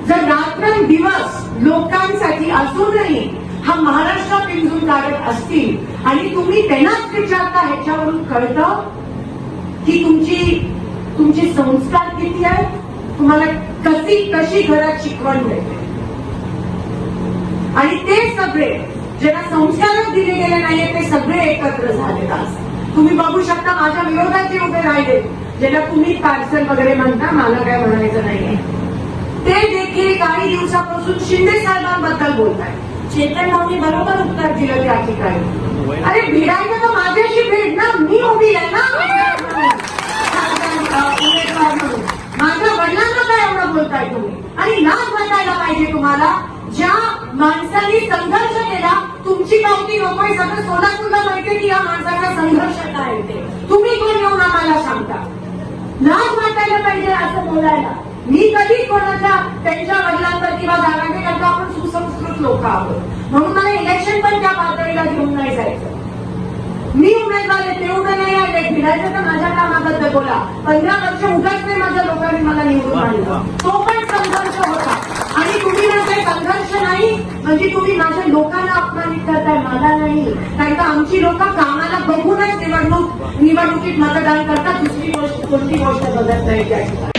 जर रात्रंदिवस लोकांसाठी असूनही हा महाराष्ट्र पिंजून काढत असतील आणि तुम्ही त्यांनाच विचारता, ह्याच्यावरून कळतं की तुमचे संस्कार किती आहेत, तुम्हाला कशी घरात शिकवण मिळते. आणि ते सगळे ज्यांना संस्कारच दिले गेले नाहीये ते सगळे एकत्र झाले. तुम्ही बघू शकता माझ्या विरोधात जे उभे राहिले, ज्याला तुम्ही पार्सल वगैरे म्हणता, मला काय म्हणायचं नाहीये, ते देखील काही दिवसापासून शिंदे साहेबांबद्दल बोलत आहेत. चेतन भाऊनी बरोबर उत्तर दिलं त्या ठिकाणी. अरे भिडायचं तर माझ्याशी भेट ना, मी उभी आहे ना उमेदवार म्हणून. माझ्या वडिलांना काय एवढं बोलताय तुम्ही? आणि लाज वाटायला पाहिजे तुम्हाला. ज्या माणसांनी संघर्ष केला, तुमची पावती नकोय, सगळं सोलापूरला माहितीये की या माणसाचा संघर्ष काय ते. तुम्ही कोण येऊन आम्हाला सांगता? लाज वाटायला पाहिजे असं बोलायला. मी कधी कोणाच्या त्यांच्या वडिलांवर किंवा दाराने करता, आपण सुसंस्कृत लोक आहोत म्हणून मला इलेक्शन पण त्या पातळीला घेऊन नाही जायचं. मी उमेदवार आहे, ते उभे नाही आले, भिडायचं तर माझ्या कामाबद्दल बोला. 15 वर्ष उगाच नाही माझ्या लोकांनी मला निवडून आणलं, तो पण संघर्ष होता. आणि तुम्ही म्हणताय संघर्ष नाही म्हणजे तुम्ही माझ्या लोकांना अपमानित करताय, मला नाही. कारण का आमची लोक कामाला बघूनच निवडणुकीत मतदान करतात, दुसरी गोष्ट कोणती गोष्ट बघत नाही त्या ठिकाणी.